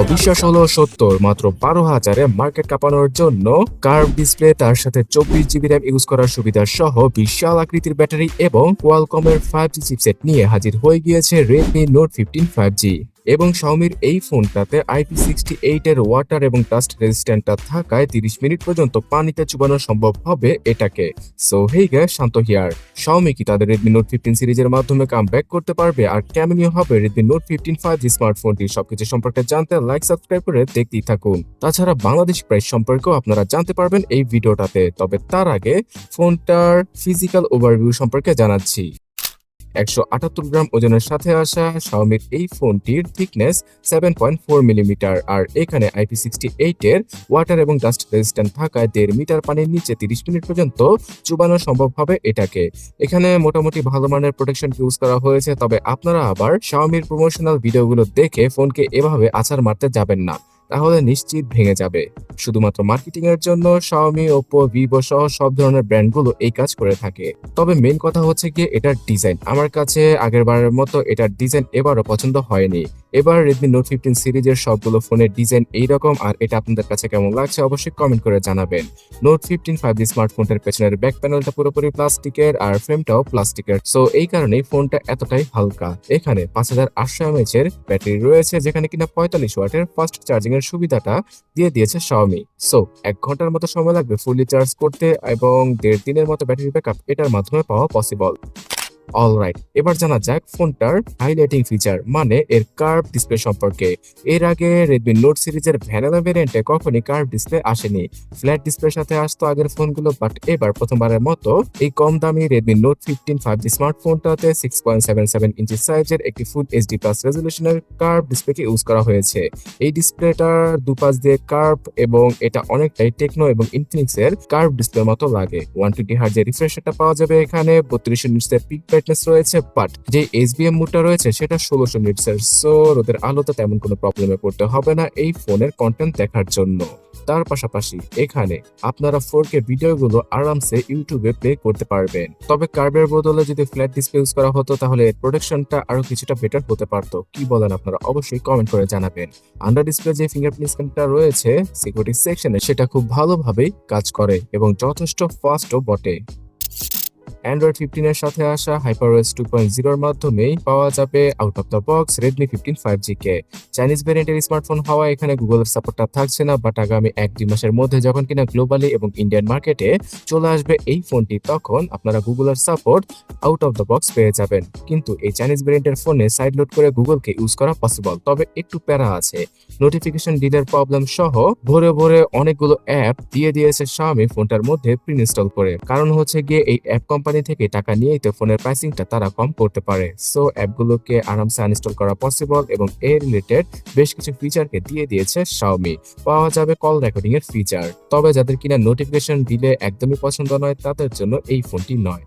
অবিশ্বাস হলো সত্য, মাত্র 12,000-এ মার্কেট কাঁপানোর জন্য কার্ভ ডিসপ্লে, তার সাথে 24 GB র্যাম ইউজ করার সুবিধা সহ বিশাল আকৃতির ব্যাটারি এবং কোয়ালকমের 5G চিপসেট নিয়ে হাজির হয়ে গিয়েছে Redmi Note 15 5G। এবং Xiaomiর এই ফোনটাতে IP68 এর ওয়াটার এবং ডাস্ট রেজিস্ট্যান্টটা থাকায় 30 মিনিট পর্যন্ত পানিতে চুবানো সম্ভব হবে এটাকে। So hey guys, Shanto here. Xiaomi কি তাদের Redmi Note 15 সিরিজের মাধ্যমে কামব্যাক করতে পারবে, আর কেমনই হবে Redmi Note 15 5G স্মার্টফোনটির সবকিছু সম্পর্কে জানতে লাইক সাবস্ক্রাইব করে দেখতেই থাকুন। তাছাড়া বাংলাদেশ প্রাইস সম্পর্কেও আপনারা জানতে পারবেন এই ভিডিওটাতে। তবে তার আগে ফোনটার ফিজিক্যাল ওভারভিউ সম্পর্কে জানাচ্ছি। 178 গ্রাম ওজনের সাথে আসা Xiaomiর এই ফোনটির থিকনেস 7.4 মিলিমিটার, আর এখানে IP68 এর ওয়াটার এবং ডাস্ট রেজিস্ট্যান্ট থাকায় 1.5 মিটার পানির নিচে 30 মিনিট পর্যন্ত চুবানো সম্ভব হবে এটাকে। এখানে মোটামুটি ভালো মানের প্রোটেকশন ইউজ করা হয়েছে, তবে আপনারা আবার Xiaomiর প্রমোশনাল ভিডিওগুলো দেখে ফোনকে এভাবে আছাড় মারতে যাবেন না, তাহলে নিশ্চিত ভেঙে যাবে। শুধুমাত্র মার্কেটিং এর জন্য Xiaomi, Oppo, vivo সহ সব ধরনের ব্র্যান্ডগুলো এই কাজ করে থাকে। তবে মেইন কথা হচ্ছে গিয়ে এটার ডিজাইন। আমার কাছে আগেরবারের মতো এটার ডিজাইন এবারও পছন্দ হয়নি। এবার Redmi Note 15 সিরিজের সবগুলো ফোনের ডিজাইন এইরকম, আর এটা আপনাদের কাছে কেমন লাগছে অবশ্যই কমেন্ট করে জানাবেন। Note 15 5G স্মার্টফোনটার পেছনের ব্যাক প্যানেলটা পুরোপুরি প্লাস্টিকের, আর ফ্রেমটাও প্লাস্টিকের। সো এই কারণেই ফোনটা এতটাই হালকা। এখানে 5800 mAh এর ব্যাটারি রয়েছে, যেখানে কিনা 45 ওয়াটের ফাস্ট চার্জিং এর সুবিধাটা দিয়ে দিয়েছে Xiaomi। সো 1 ঘন্টার মতো সময় লাগবে ফুললি চার্জ করতে, এবং 1.5 দিনের মতো ব্যাটারি ব্যাকআপ এটার মাধ্যমে পাওয়া পসিবল। অলরাইট, এবার জানা যাক ফোনটার হাইলাইটিং ফিচার মানে এর কার্ভ ডিসপ্লে সম্পর্কে। এর আগে Redmi Note সিরিজের ভ্যানিলা ভেরিয়েন্টে কখনই কার্ভ ডিসপ্লে আসেনি। ফ্ল্যাট ডিসপ্লের সাথে আসতো আগের ফোনগুলো, বাট এবার প্রথমবারের মতো এই কম দামি Redmi Note 15 5G স্মার্টফোনটাতে 6.77 ইঞ্চি সাইজের একটি ফুল HD+ রেজোলিউশনের কার্ভ ডিসপ্লেকে ইউজ করা হয়েছে। এই ডিসপ্লেটার দুপাশ দিয়ে কার্ভ, এবং এটা অনেকটাই টেকনো এবং ইনফিনিক্সের কার্ভ ডিসপ্লের মতো লাগে। 120 হার্জ এর রিফ্রেশ রেটটা পাওয়া যাবে এখানে, 3200 নিটসের পিক ব্রাইটনেস রয়েছে, বাট যে SBM মোডটা রয়েছে সেটা 1600 নিটসের। সো রোদের আলোতে তেমন কোনো প্রবলেমে পড়তে হবে না এই ফোনের কন্টেন্ট দেখার জন্য। তার পাশাপাশি এখানে আপনারা 4K ভিডিওগুলো আরামসে ইউটিউবে প্লে করতে পারবেন। তবে কার্ভের বদলে যদি ফ্ল্যাট ডিসপ্লে ইউজ করা হতো তাহলে এর প্রোটেকশনটা আরো কিছুটা বেটার হতে পারতো। কি বলেন আপনারা অবশ্যই কমেন্ট করে জানাবেন। আন্ডার ডিসপ্লে যে ফিঙ্গারপ্রিন্ট স্ক্যানটা রয়েছে সিকিউরিটি সেকশনে, সেটা খুব ভালোভাবেই কাজ করে এবং যথেষ্ট ফাস্টও বটে। Android 15 এর সাথে আসা HyperOS 2.0 এর মাধ্যমেই পাওয়া যাবে out of the box Redmi 15 5G কে। চাইনিজ ভ্যারিয়েন্টের স্মার্টফোন হওয়া এখানে গুগলের সাপোর্টটা থাকছে না, বাট আগামী 1-2 মাসের মধ্যে যখন কিনা গ্লোবালি এবং ইন্ডিয়ান মার্কেটে চলে আসবে এই ফোনটি, তখন আপনারা গুগলের support out of the box পেয়ে যাবেন। কিন্তু এই চাইনিজ ভ্যারিয়েন্টের ফোনে সাইড লোড করে গুগলকে ইউজ করা পসিবল, তবে একটু প্যারা আছে। নোটিফিকেশন ডিলের প্রবলেম সহ ভরে ভরে অনেকগুলো অ্যাপ দিয়ে দিয়েছে Xiaomi ফোনটার মধ্যে প্রি-ইনস্টল করে। কারণ হচ্ছে গিয়ে এই অ্যাপ কোম্পানি থেকে টাকা নিয়েই তো ফোনের প্রাইসিংটা তারা কম করতে পারে। সো অ্যাপগুলোকে আরামসে আনইনস্টল করা পসিবল, এবং এর রিলেটেড বেশ কিছু ফিচারকে দিয়ে দিয়েছে Xiaomi। পাওয়া যাবে কল রেকর্ডিং এর ফিচার। তবে যাদের কিনা নোটিফিকেশন দিলে একদমই পছন্দ নয় তাদের জন্য এই ফোনটি নয়।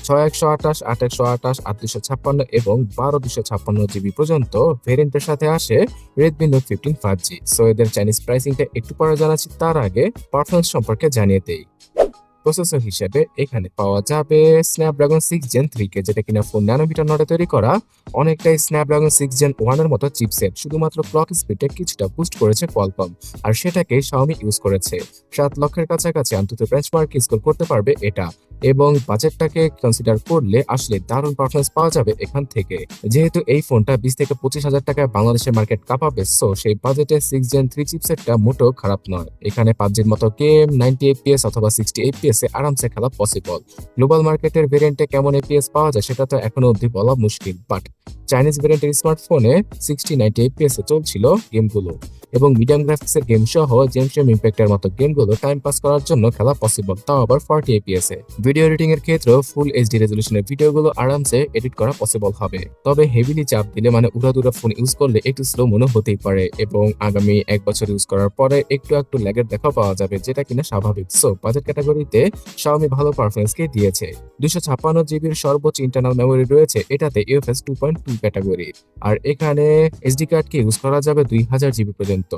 6128, 8128, 8256 এবং 12256 GB পর্যন্ত ভেরিয়েন্টের সাথে আসে Redmi Note 15 5G। সো এদের চাইনিজ প্রাইসিংটা একটু পরে জানাচ্ছি, তার আগে পারফরম্যান্স সম্পর্কে জানিয়ে দেই। প্রসেসর হিসেবে এখানে পাওয়া যাবে Snapdragon 6 Gen 3 কে, যেটা কিনা 4 ন্যানোমিটার নটে তৈরি করা, অনেকটাই Snapdragon 6 Gen 1 এর মতো চিপসেট। শুধুমাত্র ক্লক স্পিডে কিছুটা বুস্ট করেছে Qualcomm, আর সেটাকে Xiaomi ইউজ করেছে। 7 লক্ষের কাছাকাছি অন্তত বেঞ্চমার্ক স্কোর করতে পারবে এটা, এবং বাজেটটাকে কনসিডার করলে আসলে দারুণ পারফরমেন্স পাওয়া যাবে এখান থেকে। যেহেতু এই ফোনটা 20 থেকে 25 হাজার টাকায় বাংলাদেশের মার্কেট কাঁপাবে, সো সেই বাজেটে 6 Gen 3 চিপসেটটা মোটেও খারাপ নয়। এখানে PUBG'র মতো গেম 90 FPS অথবা 60 FPS এ আরামসে খেলা পসিবল। গ্লোবাল মার্কেটের ভেরিয়েন্টে কেমন FPS পাওয়া যায় সেটা তো এখনো অবধি বলা মুশকিল, বাট চাইনিজ ভেরিয়েন্টের স্মার্টফোনে 60-90 FPS এ চলছিল গেমগুলো, এবং মিডিয়াম গ্রাফিক্সের গেম সহ জেমশন ইম্প্যাক্টের মতো গেমগুলো টাইম পাস করার জন্য খেলা পসিবল, তাও আবার 40 FPS এ। ভিডিও এডিটিং এর ক্ষেত্রেও ফুল HD রেজোলিউশনের ভিডিওগুলো আরামসে এডিট করা পসিবল হবে। তবে হেভিলি চাপ দিলে মানে উড়াদুরা ফোন ইউজ করলে একটু স্লো মনে হতেই পারে, এবং আগামী 1 বছর ইউজ করার পরে একটু ল্যাগের দেখা পাওয়া যাবে, যেটা কিনা স্বাভাবিক। সো বাজেট ক্যাটাগরিতে Xiaomi ভালো পারফরমেন্সকে দিয়েছে। 256 GB সর্বোচ্চ ইন্টারনাল মেমোরি রয়েছে এটাতে UFS 2.2 ক্যাটাগরি, আর এখানে SD কার্ডকে ইউজ করা যাবে 2000 GB পর্যন্ত।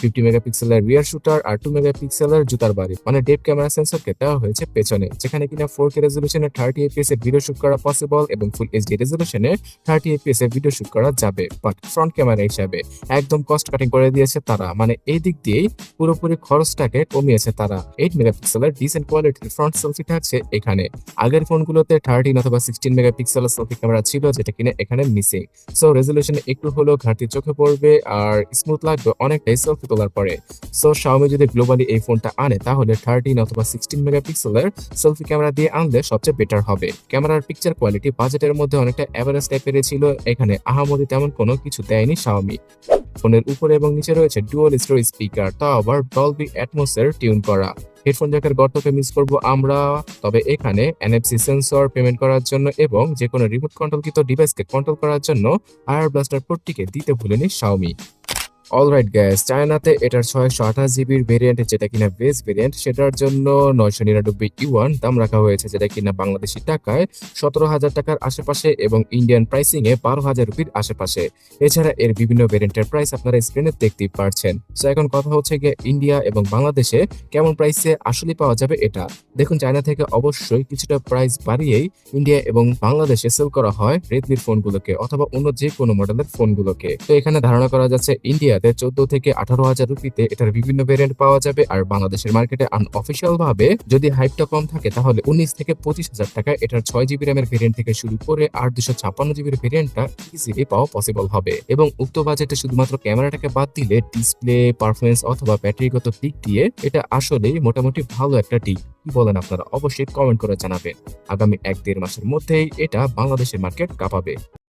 50 মেগাপিক্সেলের রিয়ার শুটার আর 2 মেগাপিক্সেলের জুতার বাড়ি, মানে ডেপ ক্যামেরা সেন্সরকে দেওয়া হয়েছে পেছনে, যেখানে কিনা 4K রেজলিউশনে 30 fps এ ভিডিও শুট করা পসিবল এবং ফুল এইচডি রেজলিউশনে 30 fps এ ভিডিও শুট করা যাবে। বাট ফ্রন্ট ক্যামেরা হিসাবে একদম কস্ট কাটিং করে দিয়েছে তারা, মানে এই দিক দিয়েই পুরোপুরি খরচটাকে কমিয়েছে তারা। 8 মেগাপিক্সেলের ডিসেন্ট কোয়ালিটির ফ্রন্ট সেলফি থাকছে এখানে। আগের ফোনগুলোতে 13 অথবা 16 মেগাপিক্সেলের সেলফি ক্যামেরা ছিল, যেটা কিনা এখানে মিসিং। সো রেজলিউশনে একটু হলেও ঘাটতি চোখে পড়বে আর স্মুথ লাগবে অনেকটাই সেলফি তোলার পরে। সো Xiaomi যদি গ্লোবালি এই ফোনটা আনে তাহলে 13 অথবা 16 মেগাপিক্সেলের সেলফি ক্যামেরা দিয়ে আনলে সবচেয়ে বেটার হবে। ক্যামেরার পিকচার কোয়ালিটি বাজেটের মধ্যে অনেকটা এভারেজ টাইপের ছিল, এখানে আহামরি তেমন কোনো কিছু দেয়নি Xiaomi। ফোনের উপরে এবং নিচে রয়েছে ডুয়াল স্টোরেজ স্পিকার, তাও আবার ডলবি অ্যাটমস এর টিউন করা। হেডফোন জ্যাকের গর্তকে মিস করব আমরা, তবে এখানে NFC সেন্সর পেমেন্ট করার জন্য এবং যে কোনো রিমোট কন্ট্রোলকৃত ডিভাইসকে কন্ট্রোল করার জন্য আয়ার ব্লাস্টার পোর্টটিকে দিতে ভুলেনি Xiaomi। অলরাইট গ্যাস, চায়নাতে এটার 628 জিবির ভেরিয়েন্ট, যেটা কিনা বেস ভেরিয়েন্ট, সেটার জন্য 999 দাম রাখা হয়েছে, যেটা কিনা বাংলাদেশি টাকায় 17,000 টাকার আশেপাশে এবং ইন্ডিয়ান প্রাইসিং এ 12,000 রুপির আশেপাশে। এছাড়া এর বিভিন্ন ভেরিয়েন্টের প্রাইস আপনারা স্ক্রিনে দেখতেই পারছেন। সো এখন কথা হচ্ছে গিয়ে ইন্ডিয়া এবং বাংলাদেশে কেমন প্রাইসে আসলে পাওয়া যাবে এটা। দেখুন, চায়না থেকে অবশ্যই কিছুটা প্রাইস বাড়িয়েই ইন্ডিয়া এবং বাংলাদেশে সেল করা হয় রেডমির ফোনগুলোকে অথবা অন্য যে কোনো মডেলের ফোনগুলোকে। তো এখানে ধারণা করা যাচ্ছে ইন্ডিয়াতে 14 থেকে 18,000 রুপিতে এটার বিভিন্ন ভেরিয়েন্ট পাওয়া যাবে, আর বাংলাদেশের মার্কেটে আনঅফিসিয়াল ভাবে যদি হাইপটা কম থাকে তাহলে 19 থেকে 25,000 টাকা এটার 6 জিবি র্যামের ভেরিয়েন্ট থেকে শুরু করে আর 256 জিবির ভেরিয়েন্টটা ইজিলি পাওয়া পসিবল হবে। এবং উক্ত বাজেটে শুধুমাত্র ক্যামেরাটাকে বাদ দিলে ডিসপ্লে, পারফরমেন্স অথবা ব্যাটারিগত দিক দিয়ে এটা আসলেই মোটামুটি ভালো একটা দিক। কি বলেন আপনারা? অবশ্যই কমেন্ট করে জানাবেন। আগামী 1-1.5 মাসের মধ্যেই এটা বাংলাদেশের মার্কেট কাঁপাবে।